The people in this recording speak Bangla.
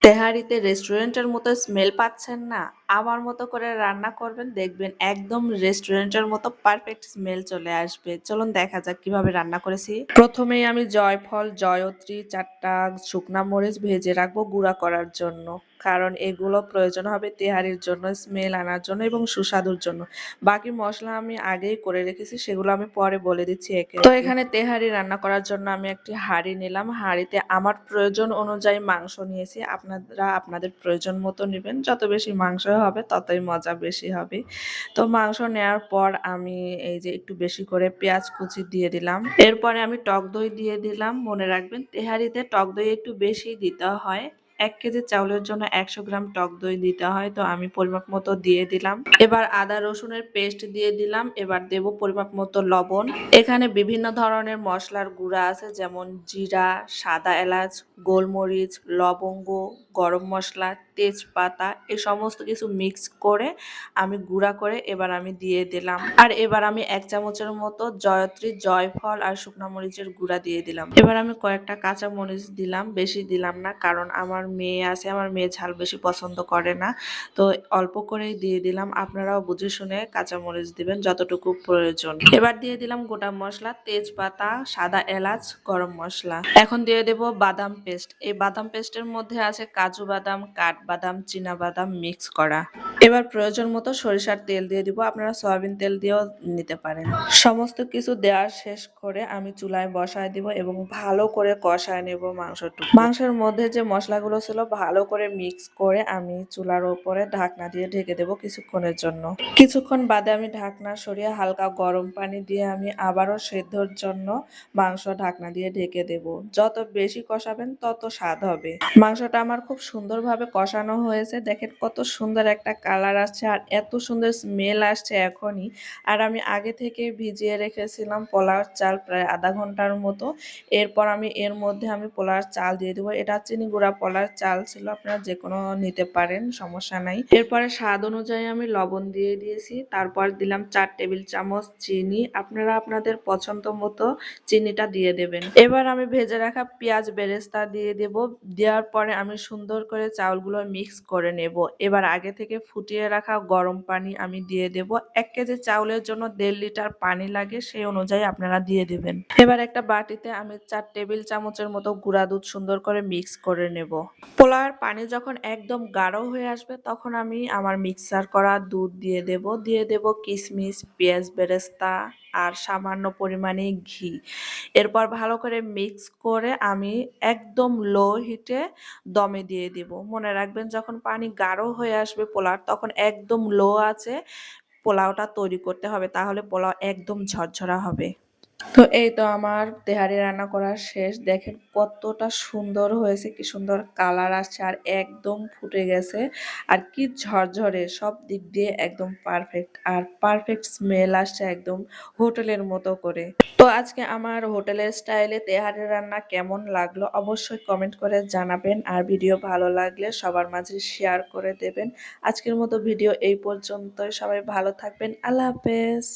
তেহারিতে রেস্টুরেন্টের মতো স্মেল পাচ্ছেন না? আমার মতো করে রান্না করবেন, দেখবেন একদম রেস্টুরেন্টের মতো পারফেক্ট স্মেল চলে আসবে। চলুন দেখা যাক কিভাবে রান্না করেছি। প্রথমেই আমি জয়ফল, জয়ত্রী ৪টা শুকনা মরিচ ভেজে রাখবো গুঁড়া করার জন্য। কারণ এগুলো প্রয়োজন হবে তেহারির জন্য, স্মেল আনার জন্য এবং সুস্বাদুর জন্য। বাকি মসলা আমি আগেই করে রেখেছি, সেগুলো আমি পরে বলে দিচ্ছি একে তো একে। এখানে তেহারি রান্না করার জন্য আমি একটি হাঁড়ি নিলাম। হাঁড়িতে আমার প্রয়োজন অনুযায়ী মাংস নিয়েছি। আপনারা আপনাদের প্রয়োজন মতো নেবেন। যত বেশি মাংস হবে ততই মজা বেশি হবে। তো মাংস নেওয়ার পর আমি এই যে একটু বেশি করে পেঁয়াজ কুচি দিয়ে দিলাম। এরপরে আমি টক দই দিয়ে দিলাম। মনে রাখবেন তেহারিতে টক দই একটু বেশি দিতে হয়। ১ কেজি চাউলের জন্য ১০০ গ্রাম টক দই দিতে হয়, তো আমি পরিমাপ মতো দিয়ে দিলাম। এবার আদা রসুনের পেস্ট দিয়ে দিলাম। এবার দেব পরিমাপ মতো লবণ। এখানে বিভিন্ন ধরনের মশলার গুঁড়া আছে, যেমন জিরা, সাদা এলাচ, গোলমরিচ, লবঙ্গ, গরম মশলা, তেজপাতা, এই সমস্ত কিছু মিক্স করে আমি গুঁড়া করে এবার আমি দিয়ে দিলাম। আর এবার আমি ১ চামচের মতো জয়ত্রী, জয়ফল আর শুকনা মরিচের গুঁড়া দিয়ে দিলাম। এবার আমি কয়েকটা কাঁচা মরিচ দিলাম, বেশি দিলাম না, কারণ আমার মেয়ে আছে, আমার মেয়ে ঝাল বেশি পছন্দ করে না। তো অল্প করেই দিয়ে দিলাম। আপনারাও বুঝে শুনে কাঁচা মরিচ দিবেন যতটুকু প্রয়োজন। এবার দিয়ে দিলাম গোটা মশলা, তেজপাতা, সাদা এলাচ, গরম মশলা। এখন দিয়ে দেব বাদাম পেস্ট। এই বাদাম পেস্টের মধ্যে আছে কাজু বাদাম, কাঠবাদাম, চীনা বাদাম মিক্স করা। এবার প্রয়োজন মতো সরিষার তেল দিয়ে দিব। আপনারা সয়াবিন তেল দিয়েও নিতে পারেন। সমস্ত কিছু দেওয়া শেষ করে আমি চুলায় বসায় দিব এবং ভালো করে কষায় নেব মাংসটুকু। মাংসের মধ্যে যে মশলাগুলো ছিল ভালো করে মিক্স করে আমি চুলার উপরে ঢাকনা দিয়ে ঢেকে দেব কিছুক্ষণের জন্য। কিছুক্ষণ বাদে আমি ঢাকনা সরিয়ে হালকা গরম পানি দিয়ে আমি আবারও সেদ্ধর জন্য মাংস ঢাকনা দিয়ে ঢেকে দেব। যত বেশি কষাবেন তত স্বাদ হবে। মাংসটা আমার খুব সুন্দরভাবে কষানো হয়েছে। দেখেন কত সুন্দর একটা কালার আসছে আর এত সুন্দর স্মেল আসছে এখনই। আর আমি আগে থেকে ভিজিয়ে রেখেছিলাম পোলাওর চাল প্রায় আধা ঘন্টার মতো। এরপর আমি এর মধ্যে পোলাওর চাল দিয়ে দেবো। এটা চিনি গুঁড়া পোলাওর চাল ছিল, আপনারা যে কোনো নিতে পারেন, সমস্যা নাই। এরপরে স্বাদ অনুযায়ী আমি লবণ দিয়ে দিয়েছি। তারপর দিলাম ৪ টেবিল চামচ চিনি। আপনারা আপনাদের পছন্দ মতো চিনিটা দিয়ে দেবেন। এবার আমি ভেজে রাখা পেঁয়াজ বেরেস্তা দিয়ে দেব। দেওয়ার পরে আমি সুন্দর করে চাউলগুলো মিক্স করে নেব। এবার আগে থেকে ফুটিয়ে রাখা গরম পানি আমি দিয়ে দেব। ১ কেজি চাউলের জন্য ১.৫ লিটার পানি লাগে, সেই অনুযায়ী আপনারা দিয়ে দেবেন। এবার একটা বাটিতে আমি ৪ টেবিল চামচের মতো গুঁড়া দুধ সুন্দর করে মিক্স করে নেব। পোলাওয়ের পানি যখন একদম গাঢ় হয়ে আসবে তখন আমি আমার মিক্সার করা দুধ দিয়ে দেব। দিয়ে দেব কিশমিশ, পেঁয়াজ বেরেস্তা আর সামান্য পরিমাণে ঘি। এরপর ভালো করে মিক্স করে আমি একদম লো হিটে দমে দিয়ে দিব। মনে রাখবেন যখন পানি গাঢ় হয়ে আসবে পোলাওর, তখন একদম লো আঁচে পোলাওটা তৈরি করতে হবে, তাহলে পোলাও একদম ঝরঝরা হবে। তো এই তো আমার তেহারি রান্না করা শেষ। দেখেন কতটা সুন্দর হয়েছে, কি সুন্দর কালার আসছে আর একদম ফুটে গেছে আর কি ঝরঝরে, সব দিক দিয়ে একদম পারফেক্ট আর পারফেক্ট স্মেল আসছে একদম হোটেলের মতো করে। তো আজকে আমার হোটেলের স্টাইলে তেহারি রান্না কেমন লাগলো অবশ্যই কমেন্ট করে জানাবেন আর ভিডিও ভালো লাগলে সবার মাঝে শেয়ার করে দেবেন। আজকের মতো ভিডিও এই পর্যন্তই। সবাই ভালো থাকবেন। আল্লাহ হাফেজ।